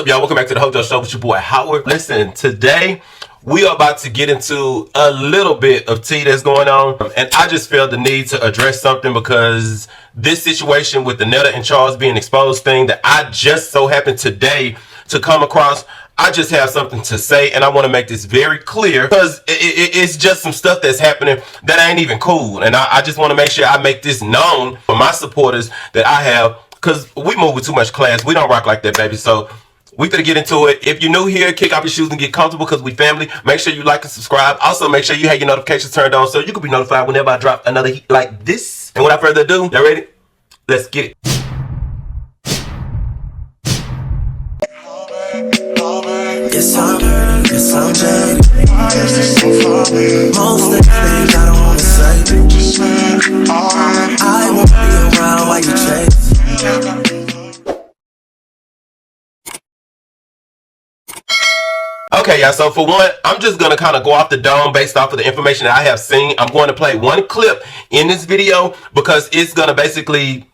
up, y'all? Welcome back to the Hojo Show with your boy Howard. Listen, today we are about to get into a little bit of tea that's going on, and I just felt the need to address something because this situation with the Netta and Charles being exposed thing that I just so happened today to come across, I just have something to say, and I want to make this very clear because it's just some stuff that's happening that ain't even cool, and I just want to make sure I make this known for my supporters that I have, because we move with too much class. We don't rock like that, baby. So we gonna get into it. If you're new here, kick off your shoes and get comfortable because we family. Make sure you like and subscribe. Also, make sure you have your notifications turned on so you can be notified whenever I drop another heat like this. And without further ado, y'all ready? Let's get it. Yes, I'm jaded. Most of the things I don't wanna say. I won't be around while you chase. Okay, y'all, so for one, I'm just going to kind of go off the dome based off of the information that I have seen. I'm going to play one clip in this video because it's going to basically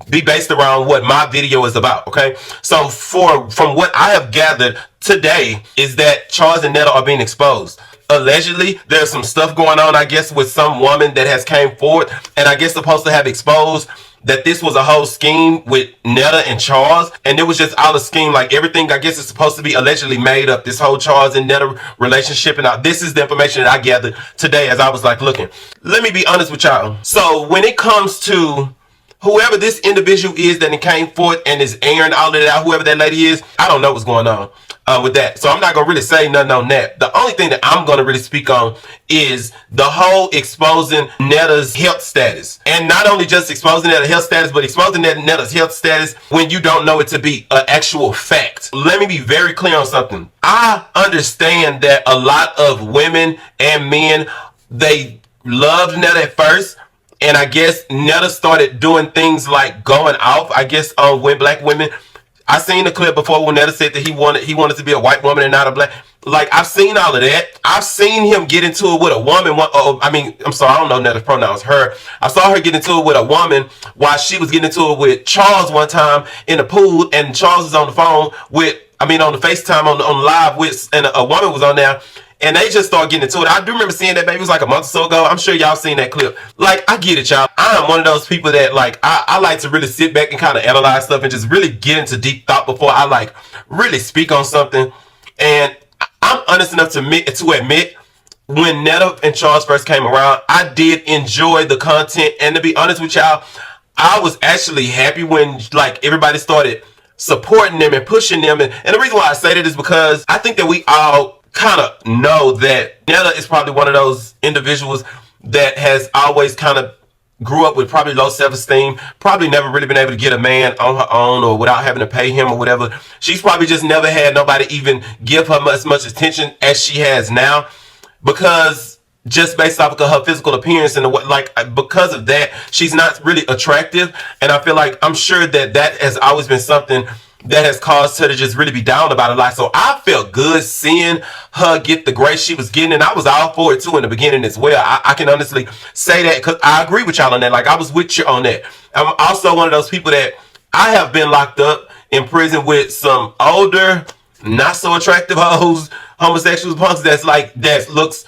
be based around what my video is about, okay? So from what I have gathered today is that Charles and Netta are being exposed. Allegedly, there's some stuff going on, I guess, with some woman that has came forward and I guess supposed to have exposed that this was a whole scheme with Netta and Charles, and it was just all a scheme. Like everything, I guess, is supposed to be allegedly made up. This whole Charles and Netta relationship, and this is the information that I gathered today as I was like looking. Let me be honest with y'all. So when it comes to whoever this individual is that came forth and is airing all of that out, whoever that lady is, I don't know what's going on with that. So I'm not going to really say nothing on that. The only thing that I'm going to really speak on is the whole exposing Netta's health status. And not only just exposing Netta's health status, but exposing Netta's health status when you don't know it to be an actual fact. Let me be very clear on something. I understand that a lot of women and men, they loved Netta at first. And I guess Netta started doing things like going off, I guess, on black women. I seen the clip before when Netta said that he wanted to be a white woman and not a black. Like, I've seen all of that. I've seen him get into it with a woman. I'm sorry, I don't know Netta's pronouns. Her. I saw her get into it with a woman while she was getting into it with Charles one time in the pool, and Charles was on the phone on the FaceTime on live with, and a woman was on there. And they just start getting into it. I do remember seeing that, baby. It was like a month or so ago. I'm sure y'all seen that clip. Like, I get it, y'all. I am one of those people that, like, I like to really sit back and kind of analyze stuff and just really get into deep thought before I, like, really speak on something. And I'm honest enough to admit, when Netta and Charles first came around, I did enjoy the content. And to be honest with y'all, I was actually happy when, like, everybody started supporting them and pushing them. And the reason why I say that is because I think that we all kind of know that Netta is probably one of those individuals that has always kind of grew up with probably low self-esteem, probably never really been able to get a man on her own or without having to pay him or whatever. She's probably just never had nobody even give her as much attention as she has now, because just based off of her physical appearance and because of that, she's not really attractive. And I feel like I'm sure that has always been something that has caused her to just really be down about a lot. So I felt good seeing her get the grace she was getting, and I was all for it too in the beginning as well. I can honestly say that because I agree with y'all on that. Like, I was with you on that. I'm also one of those people that I have been locked up in prison with some older, not so attractive hoes, homosexuals, punks that looks,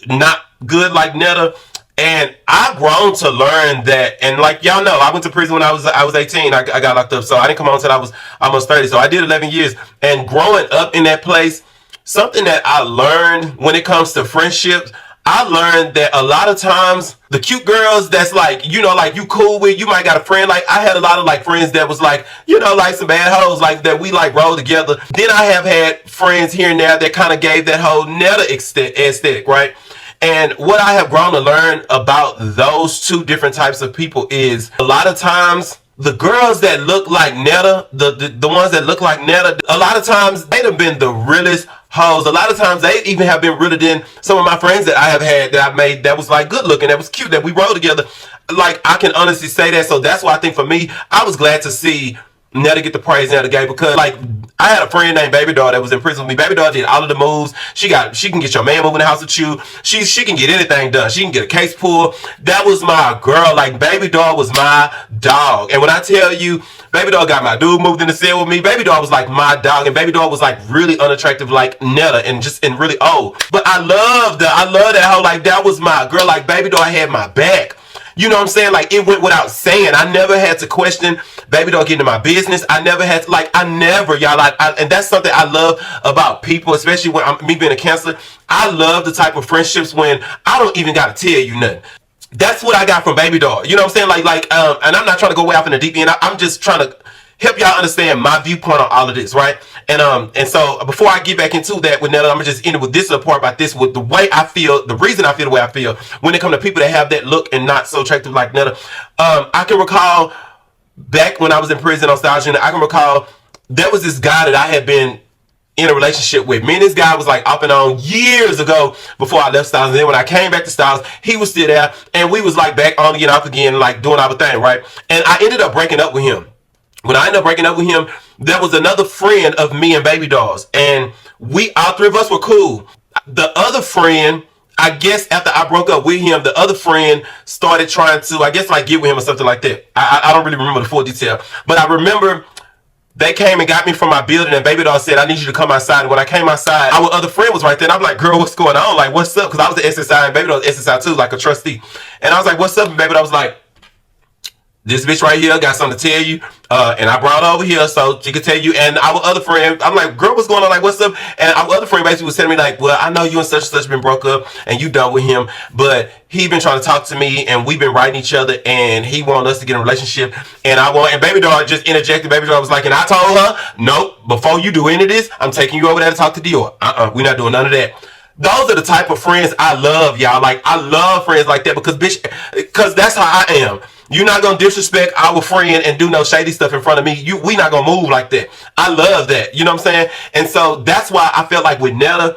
not good like Netta. And I've grown to learn that, and like y'all know, I went to prison when I was 18. I got locked up, so I didn't come home until I was almost 30. So I did 11 years. And growing up in that place, something that I learned when it comes to friendships, I learned that a lot of times the cute girls that's like, like you cool with, you might got a friend. Like, I had a lot of like friends that was like, like some bad hoes, like that we like roll together. Then I have had friends here and there that kind of gave that whole Netta aesthetic, right? And what I have grown to learn about those two different types of people is a lot of times the girls that look like Netta, the ones that look like Netta, a lot of times they'd have been the realest hoes. A lot of times they even have been realer than some of my friends that I have had that I've made that was like good looking, that was cute, that we rode together. Like, I can honestly say that. So that's why I think for me, I was glad to see Netta get the praise Netta gave, because like I had a friend named Baby Doll that was in prison with me. Baby Doll did all of the moves. She can get your man moving the house with you. She can get anything done. She can get a case pulled. That was my girl. Like, Baby Doll was my dog. And when I tell you, Baby Doll got my dude moved in the cell with me. Baby Doll was like my dog, and Baby Doll was like really unattractive, like Netta, and really old. But I love that hoe. Like, that was my girl. Like, Baby Doll had my back. You know what I'm saying? Like, it went without saying. I never had to question Baby Doll getting into my business. I never had to, like, y'all. And that's something I love about people, especially when me being a counselor. I love the type of friendships when I don't even got to tell you nothing. That's what I got from Baby Doll. You know what I'm saying? And I'm not trying to go way off in the deep end. I'm just trying to help y'all understand my viewpoint on all of this, right? And so before I get back into that with Netta, I'm gonna just end it with this part about this, with the way I feel, the reason I feel the way I feel when it comes to people that have that look and not so attractive like Netta. I can recall back when I was in prison on Styles Unit, I can recall there was this guy that I had been in a relationship with. Me and this guy was like off and on years ago before I left Styles. And then when I came back to Styles, he was still there, and we was like back on again, off again, like doing our thing, right? And I ended up breaking up with him. When I ended up breaking up with him, there was another friend of me and Baby Doll's, and all three of us were cool. The other friend, I guess after I broke up with him, the other friend started trying to, I guess, like, get with him or something like that. I don't really remember the full detail, but I remember they came and got me from my building, and Baby Doll said, I need you to come outside. And when I came outside, our other friend was right there, and I'm like, girl, what's going on? Like, what's up? Because I was the SSI, and Baby Doll was SSI too, like a trustee. And I was like, what's up? And Baby Doll was like, this bitch right here got something to tell you, and I brought her over here so she could tell you. And our other friend, I'm like, girl, what's going on? Like, what's up? And our other friend basically was telling me, like, well, I know you and such been broke up, and you done with him, but he been trying to talk to me, and we've been writing each other, and he want us to get in a relationship, and Baby Doll just interjected. Baby Doll was like, and I told her, nope, before you do any of this, I'm taking you over there to talk to Dior. We're not doing none of that. Those are the type of friends I love, y'all. Like, I love friends like that because that's how I am. You're not going to disrespect our friend and do no shady stuff in front of me. We not going to move like that. I love that. You know what I'm saying? And so that's why I felt like with Netta,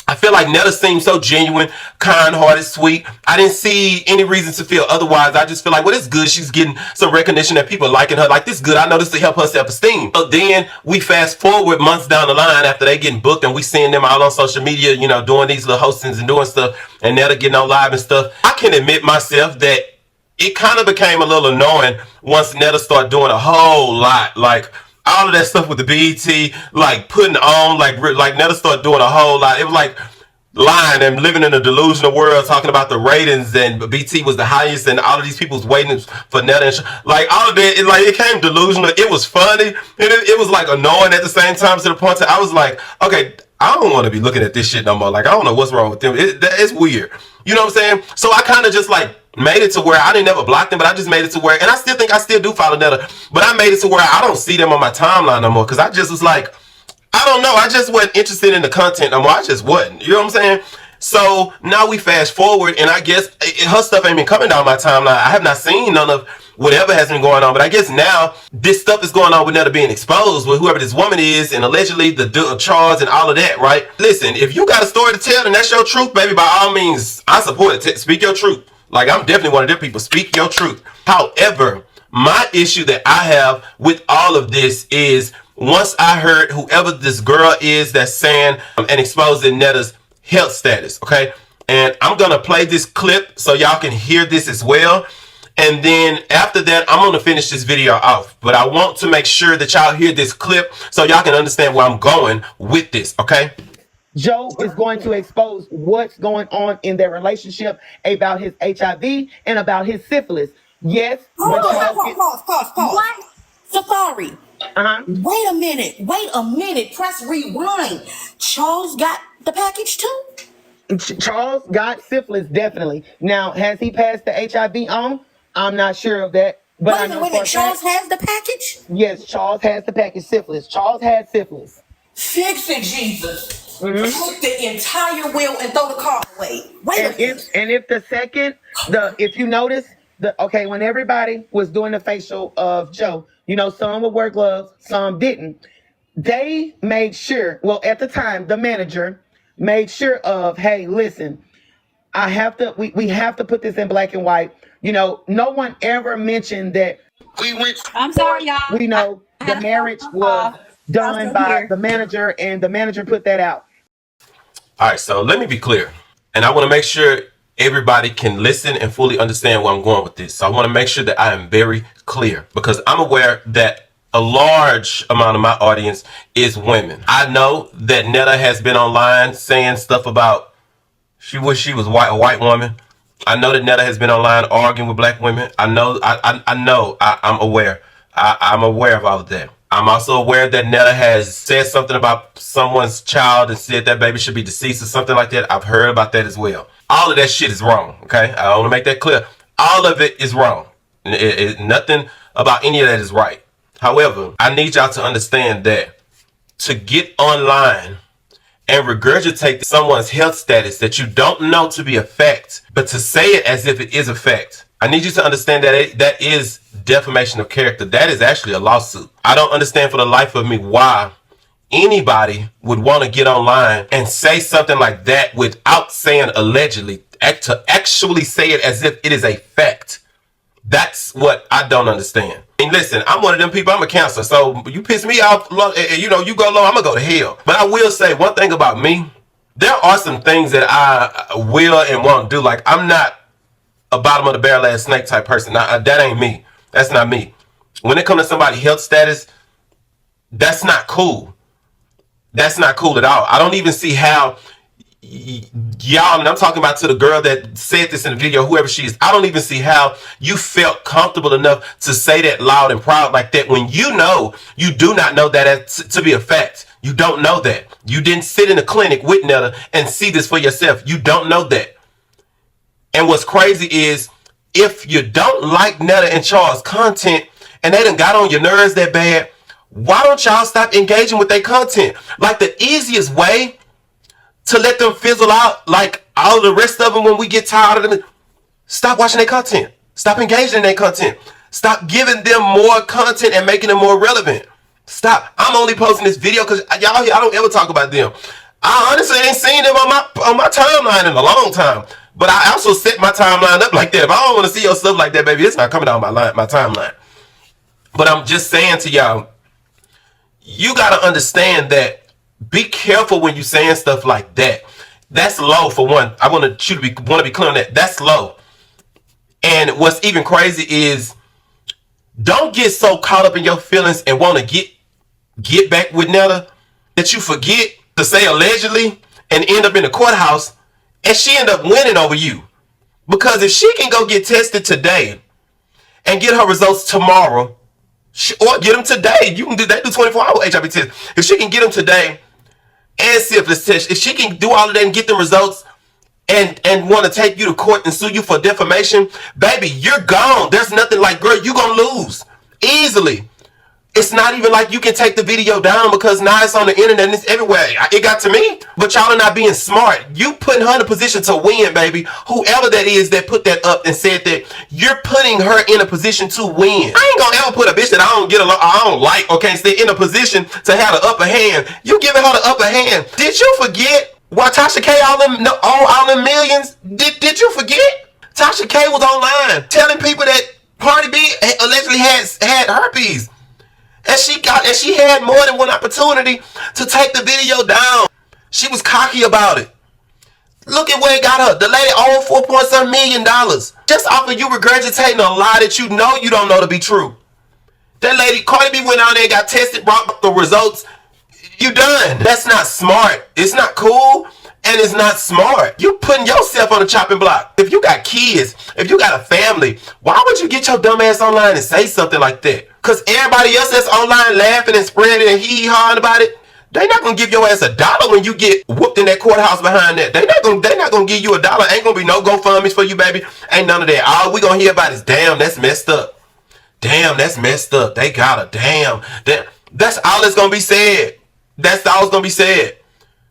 I feel like Netta seems so genuine, kind-hearted, sweet. I didn't see any reason to feel otherwise. I just feel like, well, it's good. She's getting some recognition that people are liking her. Like, this is good. I know this to help her self-esteem. But then we fast forward months down the line after they getting booked, and we seeing them all on social media, you know, doing these little hostings and doing stuff, and Netta getting on live and stuff. I can admit myself that it kind of became a little annoying once Netta started doing a whole lot, like all of that stuff with the BET, like putting on, like Netta started doing a whole lot. It was like lying and living in a delusional world, talking about the ratings, and BT was the highest, and all of these people was waiting for Netta, and like all of that. It came delusional. It was funny, and it was like annoying at the same time, to the point that I was like, okay, I don't want to be looking at this shit no more. Like, I don't know what's wrong with them. It's weird. You know what I'm saying? So I kind of just like made it to where I didn't ever block them, but I just made it to where, and I still think I still do follow Netta, but I made it to where I don't see them on my timeline no more, because I just was like, I don't know, I just wasn't interested in the content no more. I just wasn't. You know what I'm saying? So now we fast forward, and I guess her stuff ain't been coming down my timeline. I have not seen none of whatever has been going on, but I guess now this stuff is going on with Netta being exposed with whoever this woman is, and allegedly the Charles and all of that, right? Listen, if you got a story to tell and that's your truth, baby, by all means, I support it. Speak your truth. Like, I'm definitely one of them people. Speak your truth. However, my issue that I have with all of this is, once I heard whoever this girl is that's saying and exposing Netta's health status, okay? And I'm going to play this clip so y'all can hear this as well. And then after that, I'm going to finish this video off. But I want to make sure that y'all hear this clip so y'all can understand where I'm going with this, okay? Joe is going to expose what's going on in their relationship, about his HIV and about his syphilis. Yes. Pause. What? Safari. Wait a minute. Press rewind. Charles got the package too? Charles got syphilis, definitely. Now, has he passed the HIV on? I'm not sure of that. But Wait a minute. Charles has the package? Yes, Charles has the package, syphilis. Charles had syphilis. Fix it, Jesus. Take the entire wheel and throw the car away. If you notice, when everybody was doing the facial of Joe, you know, some would wear gloves, some didn't. They made sure, well, at the time, the manager made sure of, hey, listen, we have to put this in black and white. You know, no one ever mentioned that we went. I'm sorry, y'all. We know the marriage was done by the manager, and the manager put that out. All right, so let me be clear. And I want to make sure everybody can listen and fully understand where I'm going with this. So I want to make sure that I am very clear, because I'm aware that a large amount of my audience is women. I know that Netta has been online saying stuff about she wish she was a white woman. I know that Netta has been online arguing with black women. I'm aware. I'm aware of all of that. I'm also aware that Netta has said something about someone's child and said that baby should be deceased or something like that. I've heard about that as well. All of that shit is wrong, okay? I want to make that clear. All of it is wrong. Nothing about any of that is right. However, I need y'all to understand that to get online and regurgitate someone's health status that you don't know to be a fact, but to say it as if it is a fact, I need you to understand that that is defamation of character. That is actually a lawsuit. I don't understand for the life of me why anybody would want to get online and say something like that without saying allegedly, to actually say it as if it is a fact. That's what I don't understand. And listen, I'm one of them people, I'm a counselor, so you piss me off, you go low, I'm gonna go to hell. But I will say one thing about me, there are some things that I will and won't do. Like, I'm not a bottom of the barrel ass snake type person. That ain't me. That's not me. When it comes to somebody's health status, that's not cool. That's not cool at all. I don't even see how y'all, and I'm talking about to the girl that said this in the video, whoever she is, I don't even see how you felt comfortable enough to say that loud and proud like that when you know you do not know that to be a fact. You don't know that. You didn't sit in a clinic with Netta and see this for yourself. You don't know that. And what's crazy is, if you don't like Netta and Charles' content and they done got on your nerves that bad, why don't y'all stop engaging with their content? Like, the easiest way to let them fizzle out, like all the rest of them when we get tired of them, stop watching their content. Stop engaging in their content. Stop giving them more content and making them more relevant. Stop. I'm only posting this video because y'all, I don't ever talk about them. I honestly ain't seen them on my timeline in a long time. But I also set my timeline up like that. If I don't want to see your stuff like that, baby, it's not coming out my timeline. But I'm just saying to y'all, you got to understand that. Be careful when you saying stuff like that. That's low, for one. I want you to be clear on that. That's low. And what's even crazy is, don't get so caught up in your feelings and want to get back with Netta that you forget to say allegedly and end up in the courthouse and she end up winning over you. Because if she can go get tested today and get her results tomorrow, or get them today, you can do that. Do 24-hour HIV tests. If she can get them today and syphilis test, if she can do all of that and get the results and want to take you to court and sue you for defamation, baby, you're gone. There's nothing like, girl, you're going to lose easily. It's not even like you can take the video down because now it's on the internet and it's everywhere. It got to me. But y'all are not being smart. You putting her in a position to win, baby. Whoever that is that put that up and said that, you're putting her in a position to win. I ain't gonna ever put a bitch that I don't like or can't stay in a position to have the upper hand. You giving her the upper hand. Did you forget why Tasha K all them millions? Did you forget? Tasha K was online telling people that Cardi B allegedly had herpes. And she had more than one opportunity to take the video down. She was cocky about it. Look at where it got her. The lady owed $4.7 million. Just off of you regurgitating a lie that you know you don't know to be true. That lady, Cardi B, went out there and got tested, brought the results. You done. That's not smart. It's not cool. And it's not smart. You putting yourself on the chopping block. If you got kids, if you got a family, why would you get your dumb ass online and say something like that? Because everybody else that's online laughing and spreading and hee-hawing about it, they not going to give your ass $1 when you get whooped in that courthouse behind that. They not going to give you $1. Ain't going to be no GoFundMes for you, baby. Ain't none of that. All we going to hear about is, damn, that's messed up. Damn, that's messed up. They got her. Damn. That's all that's going to be said. That's all that's going to be said.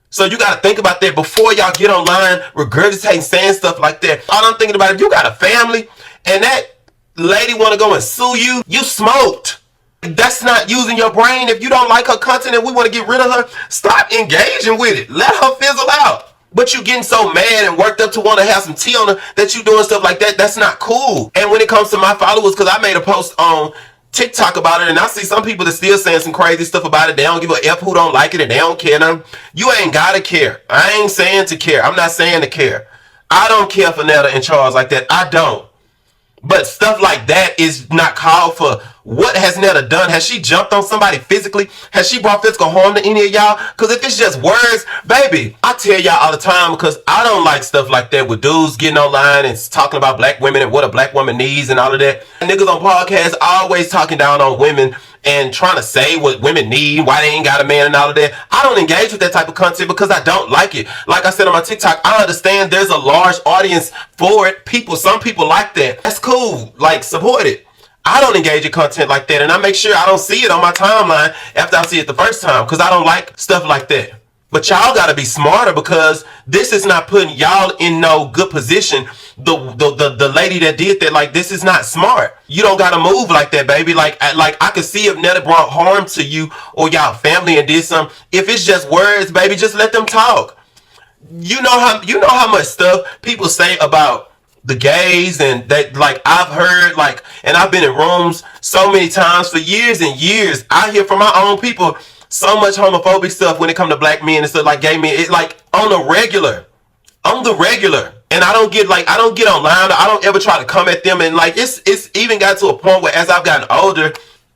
So you got to think about that before y'all get online regurgitating, saying stuff like that. All I'm thinking about, if you got a family and that lady want to go and sue you, you smoked. That's not using your brain. If you don't like her content and we want to get rid of her, stop engaging with it. Let her fizzle out. But you getting so mad and worked up to want to have some tea on her that you doing stuff like that, that's not cool. And when it comes to my followers, because I made a post on TikTok about it, and I see some people that still saying some crazy stuff about it. They don't give a F who don't like it, and they don't care. Now, you ain't gotta care. I ain't saying to care. I'm not saying to care. I don't care for Netta and Charles like that. I don't. But stuff like that is not called for. What has Netta done? Has she jumped on somebody physically? Has she brought physical harm to any of y'all? Because if it's just words, baby, I tell y'all all the time, because I don't like stuff like that with dudes getting online and talking about black women and what a black woman needs and all of that. Niggas on podcasts always talking down on women and trying to say what women need, why they ain't got a man and all of that. I don't engage with that type of content because I don't like it. Like I said on my TikTok, I understand there's a large audience for it. Some people like that. That's cool. Like, support it. I don't engage in content like that, and I make sure I don't see it on my timeline after I see it the first time, because I don't like stuff like that. But y'all gotta be smarter, because this is not putting y'all in no good position. The lady that did that, like, this is not smart. You don't gotta move like that, baby. Like I could see if Netta brought harm to you or y'all family and did something. If it's just words, baby, just let them talk. You know how much stuff people say about the gays, and that, like, I've heard, like, and I've been in rooms so many times for years and years. I hear from my own people so much homophobic stuff when it comes to black men and stuff, like gay men. It's like on the regular. And I don't get online. I don't ever try to come at them, and like it's even got to a point where as I've gotten older,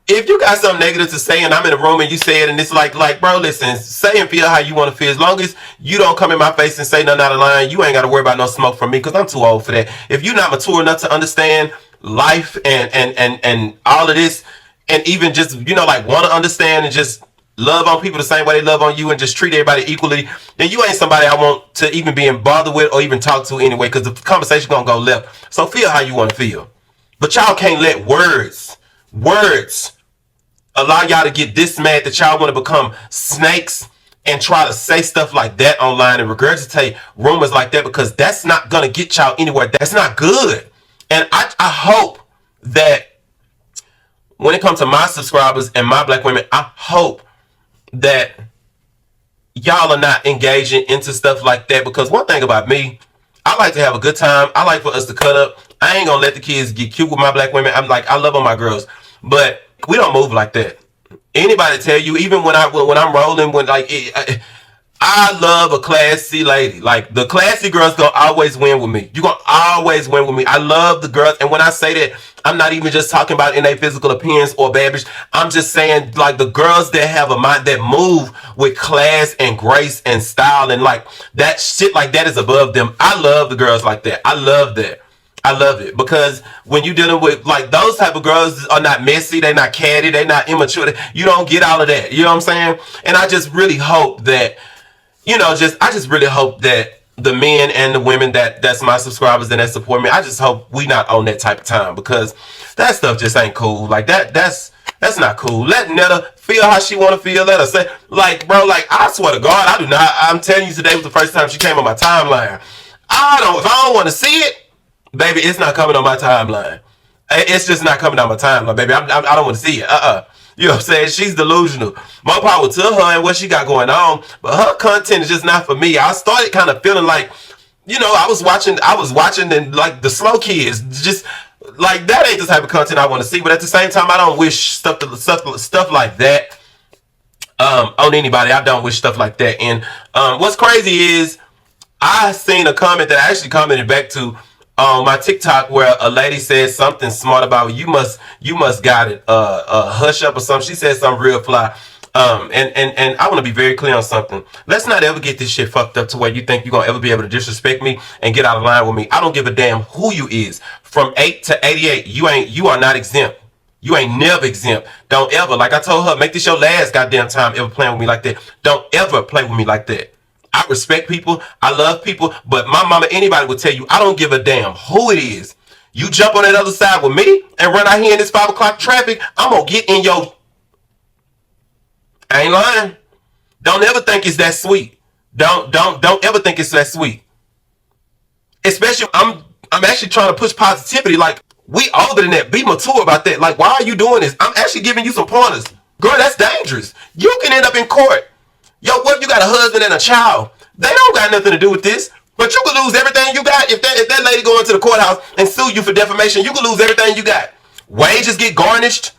if you got something negative to say and I'm in a room and you say it, and it's like bro, listen, say and feel how you want to feel. As long as you don't come in my face and say nothing out of line, you ain't got to worry about no smoke from me, because I'm too old for that. If you're not mature enough to understand life and all of this, and even just, like, want to understand and just love on people the same way they love on you and just treat everybody equally, then you ain't somebody I want to even be bothered with or even talk to anyway, because the conversation gonna go left. So feel how you want to feel. But y'all can't let words allow y'all to get this mad that y'all want to become snakes and try to say stuff like that online and regurgitate rumors like that, because that's not going to get y'all anywhere. That's not good. And I hope that when it comes to my subscribers and my black women, I hope that y'all are not engaging into stuff like that, because one thing about me, I like to have a good time. I like for us to cut up. I ain't going to let the kids get cute with my black women. I love on my girls, but we don't move like that. Anybody tell you, even when I'm rolling, I love a classy lady. Like, the classy girls gonna always win with me. You gonna always win with me. I love the girls, and when I say that, I'm not even just talking about in their physical appearance or bad bitch. I'm just saying, like, the girls that have a mind that move with class and grace and style, and like that shit, like that is above them. I love the girls like that. I love that. I love it, because when you're dealing with, like, those type of girls are not messy, they're not catty, they're not immature. You don't get all of that. You know what I'm saying? And I just really hope that, I just really hope that the men and the women that's my subscribers and that support me, I just hope we not on that type of time, because that stuff just ain't cool. Like, that's not cool. Let Netta feel how she want to feel. Let her say, like, bro, like, I swear to God, I do not. I'm telling you, today was the first time she came on my timeline. If I don't want to see it, baby, it's not coming on my timeline. It's just not coming on my timeline, baby. I don't want to see it. You know what I'm saying? She's delusional. More power to her and what she got going on, but her content is just not for me. I started kind of feeling like, I was watching and, like, the slow kids, just like, that ain't the type of content I want to see. But at the same time, I don't wish stuff like that on anybody. I don't wish stuff like that. And what's crazy is I seen a comment that I actually commented back to on my TikTok, where a lady said something smart about you must got it hush up or something. She said something real fly. And I want to be very clear on something. Let's not ever get this shit fucked up to where you think you're gonna ever be able to disrespect me and get out of line with me. I don't give a damn who you is. From 8 to 88, you are not exempt. You ain't never exempt. Don't ever, like I told her, make this your last goddamn time ever playing with me like that. Don't ever play with me like that. I respect people. I love people. But my mama, anybody would tell you, I don't give a damn who it is. You jump on that other side with me and run out here in this 5 o'clock traffic, I'm going to get in your... I ain't lying. Don't ever think it's that sweet. Don't ever think it's that sweet. Especially, I'm actually trying to push positivity. Like, we older than that. Be mature about that. Like, why are you doing this? I'm actually giving you some pointers. Girl, that's dangerous. You can end up in court. Yo, what if you got a husband and a child? They don't got nothing to do with this. But you could lose everything you got. If that lady go into the courthouse and sue you for defamation, you could lose everything you got. Wages get garnished.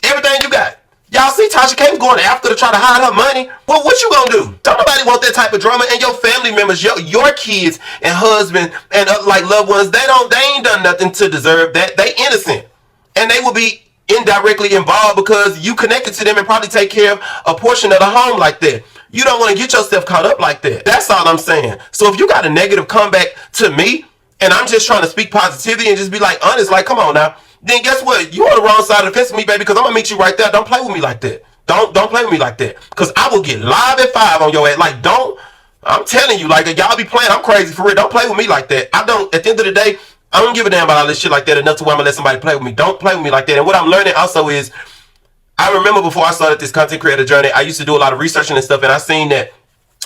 Everything you got. Y'all see Tasha K going after to try to hide her money. Well, what you gonna do? Don't nobody want that type of drama. And your family members, your kids and husband and like loved ones, they ain't done nothing to deserve that. They innocent, and they will be indirectly involved because you connected to them and probably take care of a portion of the home like that. You don't want to get yourself caught up like that. That's all I'm saying. So if you got a negative comeback to me, and I'm just trying to speak positivity and just be like honest, like come on now, then guess what? You on the wrong side of the fence with me, baby, because I'm gonna meet you right there. Don't play with me like that. Don't play with me like that, because I will get live at 5 on your ass. Like don't. I'm telling you, like y'all be playing. I'm crazy for real. Don't play with me like that. I don't. At the end of the day, I don't give a damn about all this shit like that enough to where I'm gonna let somebody play with me. Don't play with me like that. And what I'm learning also is, I remember before I started this content creator journey, I used to do a lot of researching and stuff, and I seen that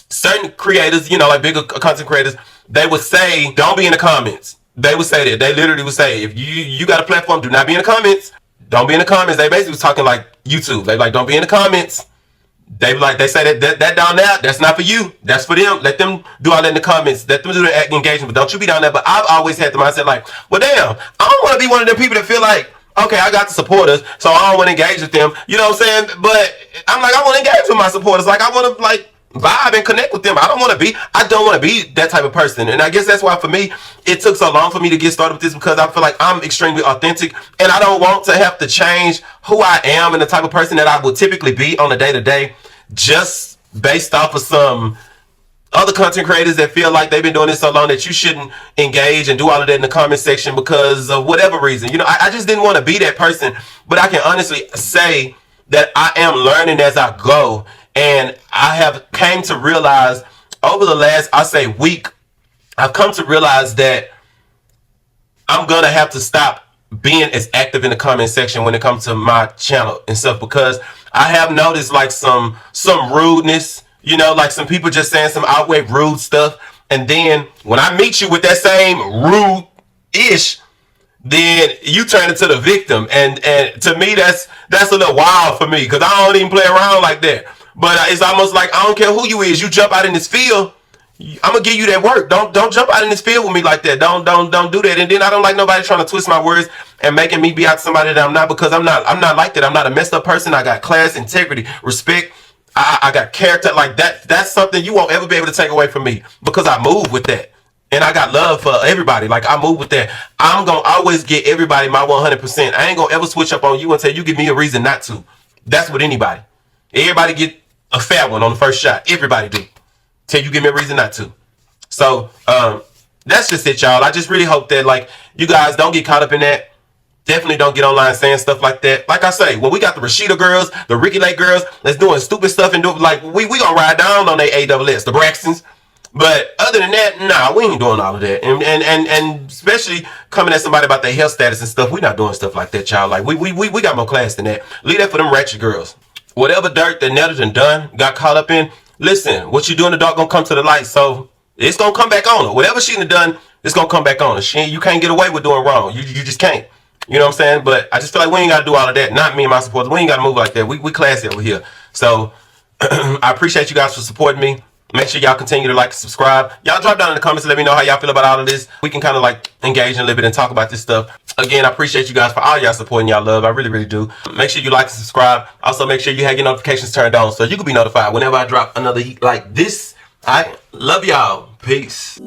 certain creators, you know, like bigger content creators, they would say, don't be in the comments. They would say that. They literally would say, if you got a platform, do not be in the comments. Don't be in the comments. They basically was talking like YouTube. They like, don't be in the comments. They say that down there, that's not for you. That's for them. Let them do all that in the comments. Let them do the engagement. But don't you be down there. But I've always had the mindset like, well, damn, I don't want to be one of them people that feel like, okay, I got the supporters, so I don't want to engage with them. You know what I'm saying? But I'm like, I want to engage with my supporters. Like, I want to like vibe and connect with them. I don't want to be that type of person. And I guess that's why for me, it took so long for me to get started with this, because I feel like I'm extremely authentic and I don't want to have to change who I am and the type of person that I would typically be on a day-to-day just based off of some other content creators that feel like they've been doing this so long that you shouldn't engage and do all of that in the comment section because of whatever reason. You know, I just didn't want to be that person, but I can honestly say that I am learning as I go. And I have came to realize over the last, I say week, I've come to realize that I'm going to have to stop being as active in the comment section when it comes to my channel and stuff, because I have noticed like some rudeness, you know, like some people just saying some outright rude stuff. And then when I meet you with that same rude-ish, then you turn into the victim. And to me, that's a little wild for me, because I don't even play around like that. But it's almost like, I don't care who you is, you jump out in this field, I'm gonna give you that work. Don't jump out in this field with me like that. Don't do that. And then I don't like nobody trying to twist my words and making me be out somebody that I'm not, because I'm not like that. I'm not a messed up person. I got class, integrity, respect. I got character. Like that's something you won't ever be able to take away from me, because I move with that. And I got love for everybody. Like I move with that. I'm gonna always get everybody my 100%. I ain't gonna ever switch up on you until you give me a reason not to. That's with anybody. Everybody get a fair one on the first shot. Everybody do. Till you give me a reason not to. So that's just it, y'all. I just really hope that like you guys don't get caught up in that. Definitely don't get online saying stuff like that. Like I say, when we got the Rashida girls, the Ricky Lake girls that's doing stupid stuff and do like we gonna ride down on their AWS, the Braxtons. But other than that, nah, we ain't doing all of that. And especially coming at somebody about their health status and stuff, we not doing stuff like that, y'all. Like we got more class than that. Leave that for them ratchet girls. Whatever dirt that Netta done got caught up in, listen, what you do in the dark gonna come to the light. So it's gonna come back on her. Whatever she done, it's gonna come back on her. You can't get away with doing wrong. You just can't. You know what I'm saying? But I just feel like we ain't gotta do all of that. Not me and my supporters. We ain't gotta move like that. We classy over here. So I appreciate you guys for supporting me. Make sure y'all continue to like and subscribe. Y'all drop down in the comments and let me know how y'all feel about all of this. We can kind of like engage in a little bit and talk about this stuff. Again, I appreciate you guys for all y'all support and y'all love. I really, really do. Make sure you like and subscribe. Also, make sure you have your notifications turned on so you can be notified whenever I drop another heat like this. I love y'all. Peace.